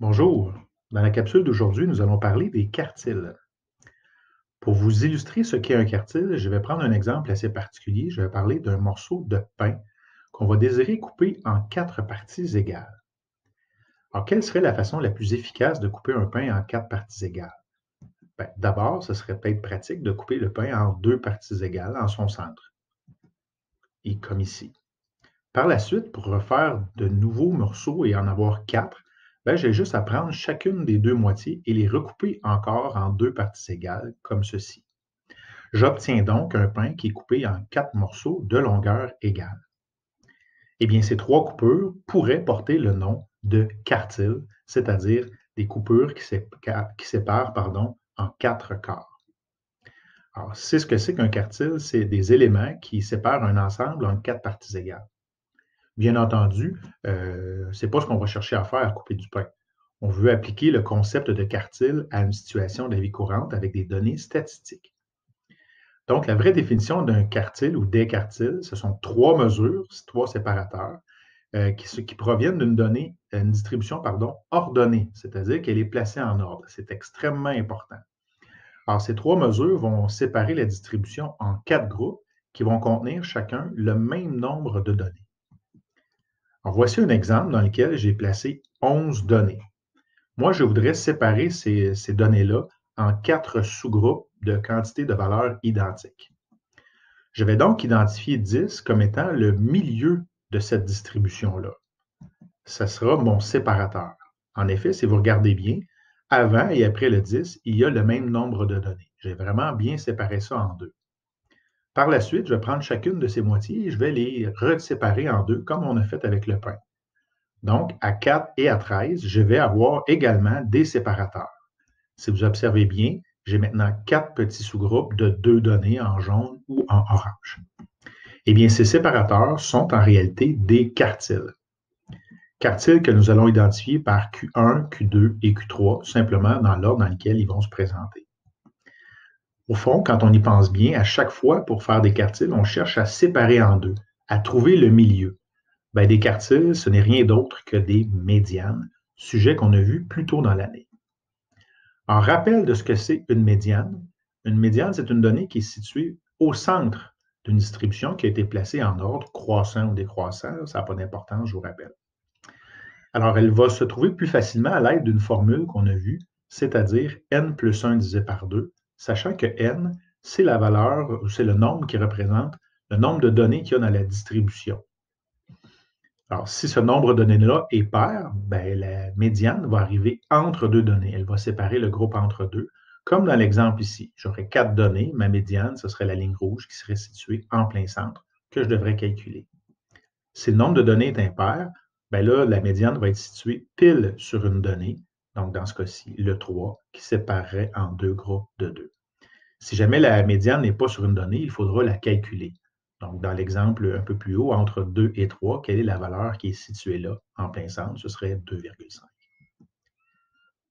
Bonjour. Dans la capsule d'aujourd'hui, nous allons parler des quartiles. Pour vous illustrer ce qu'est un quartile, je vais prendre un exemple assez particulier. Je vais parler d'un morceau de pain qu'on va désirer couper en 4 parties égales. Alors, quelle serait la façon la plus efficace de couper un pain en 4 parties égales? D'abord, ce serait peut-être pratique de couper le pain en 2 parties égales en son centre, et comme ici. Par la suite, pour refaire de nouveaux morceaux et en avoir 4, j'ai juste à prendre chacune des 2 moitiés et les recouper encore en 2 parties égales, comme ceci. J'obtiens donc un pain qui est coupé en 4 morceaux de longueur égale. Eh bien, ces 3 coupures pourraient porter le nom de quartiles, c'est-à-dire des coupures qui séparent en 4 quarts. Alors, c'est ce que c'est qu'un quartile, c'est des éléments qui séparent un ensemble en 4 parties égales. Bien entendu, ce n'est pas ce qu'on va chercher à faire à couper du pain. On veut appliquer le concept de quartile à une situation de la vie courante avec des données statistiques. Donc, la vraie définition d'un quartile ou des quartiles, ce sont 3 mesures, 3 séparateurs, qui proviennent d'une donnée, une distribution ordonnée, c'est-à-dire qu'elle est placée en ordre. C'est extrêmement important. Alors, ces 3 mesures vont séparer la distribution en 4 groupes qui vont contenir chacun le même nombre de données. Alors, voici un exemple dans lequel j'ai placé 11 données. Moi, je voudrais séparer ces données-là en 4 sous-groupes de quantités de valeurs identiques. Je vais donc identifier 10 comme étant le milieu de cette distribution-là. Ce sera mon séparateur. En effet, si vous regardez bien, avant et après le 10, il y a le même nombre de données. J'ai vraiment bien séparé ça en 2. Par la suite, je vais prendre chacune de ces moitiés et je vais les reséparer en 2, comme on a fait avec le pain. Donc, à 4 et à 13, je vais avoir également des séparateurs. Si vous observez bien, j'ai maintenant 4 petits sous-groupes de 2 données en jaune ou en orange. Eh bien, ces séparateurs sont en réalité des quartiles. Quartiles que nous allons identifier par Q1, Q2 et Q3, simplement dans l'ordre dans lequel ils vont se présenter. Au fond, quand on y pense bien, à chaque fois pour faire des quartiles, on cherche à séparer en 2, à trouver le milieu. Des quartiles, ce n'est rien d'autre que des médianes, sujet qu'on a vu plus tôt dans l'année. En rappel de ce que c'est une médiane, c'est une donnée qui est située au centre d'une distribution qui a été placée en ordre croissant ou décroissant, ça n'a pas d'importance, je vous rappelle. Alors, elle va se trouver plus facilement à l'aide d'une formule qu'on a vue, c'est-à-dire n plus 1 divisé par 2, sachant que n, c'est la valeur, c'est le nombre qui représente le nombre de données qu'il y a dans la distribution. Alors, si ce nombre de données-là est pair, la médiane va arriver entre 2 données. Elle va séparer le groupe entre 2, comme dans l'exemple ici. J'aurais 4 données, ma médiane, ce serait la ligne rouge qui serait située en plein centre, que je devrais calculer. Si le nombre de données est impair, là, la médiane va être située pile sur une donnée, donc dans ce cas-ci, le 3, qui séparerait en 2 groupes de 2. Si jamais la médiane n'est pas sur une donnée, il faudra la calculer. Donc, dans l'exemple un peu plus haut, entre 2 et 3, quelle est la valeur qui est située là, en plein centre? Ce serait 2,5.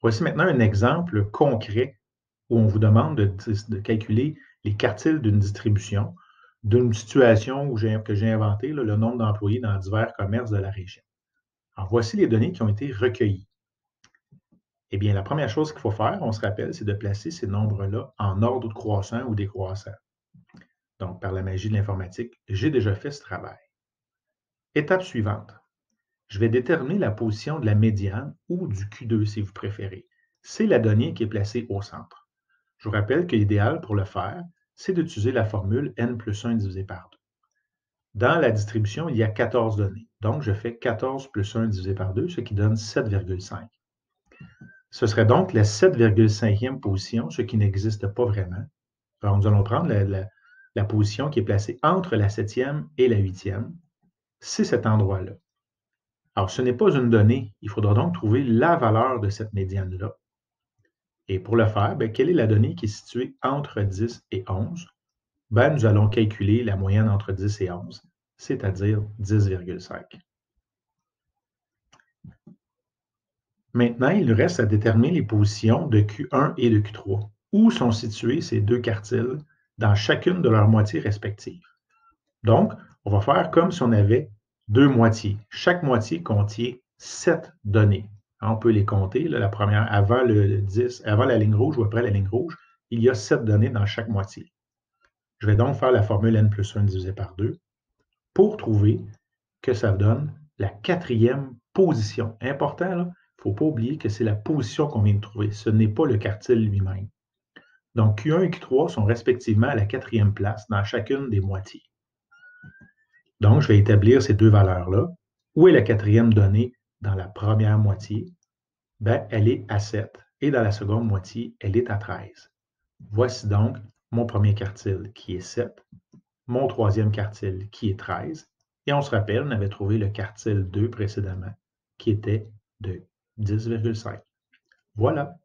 Voici maintenant un exemple concret où on vous demande de calculer les quartiles d'une distribution, d'une situation que j'ai inventé, le nombre d'employés dans divers commerces de la région. Alors, voici les données qui ont été recueillies. Eh bien, la première chose qu'il faut faire, on se rappelle, c'est de placer ces nombres-là en ordre croissant ou décroissant. Donc, par la magie de l'informatique, j'ai déjà fait ce travail. Étape suivante. Je vais déterminer la position de la médiane ou du Q2 si vous préférez. C'est la donnée qui est placée au centre. Je vous rappelle que l'idéal pour le faire, c'est d'utiliser la formule n plus 1 divisé par 2. Dans la distribution, il y a 14 données. Donc, je fais 14 plus 1 divisé par 2, ce qui donne 7,5. Ce serait donc la 7,5e position, ce qui n'existe pas vraiment. Alors, nous allons prendre la position qui est placée entre la 7e et la 8e. C'est cet endroit-là. Alors, ce n'est pas une donnée. Il faudra donc trouver la valeur de cette médiane-là. Et pour le faire, quelle est la donnée qui est située entre 10 et 11? Nous allons calculer la moyenne entre 10 et 11, c'est-à-dire 10,5. Maintenant, il nous reste à déterminer les positions de Q1 et de Q3. Où sont situés ces 2 quartiles dans chacune de leurs moitiés respectives? Donc, on va faire comme si on avait 2 moitiés. Chaque moitié contient 7 données. On peut les compter. Là, la première, avant le 10, avant la ligne rouge ou après la ligne rouge, il y a 7 données dans chaque moitié. Je vais donc faire la formule n plus 1 divisé par 2 pour trouver que ça donne la quatrième position. Important, il ne faut pas oublier que c'est la position qu'on vient de trouver. Ce n'est pas le quartile lui-même. Donc, Q1 et Q3 sont respectivement à la quatrième place dans chacune des moitiés. Donc, je vais établir ces deux valeurs-là. Où est la quatrième donnée dans la première moitié? Ben, elle est à 7. Et dans la seconde moitié, elle est à 13. Voici donc mon premier quartile qui est 7, mon troisième quartile qui est 13. Et on se rappelle, on avait trouvé le quartile 2 précédemment qui était de 10,5. Voilà.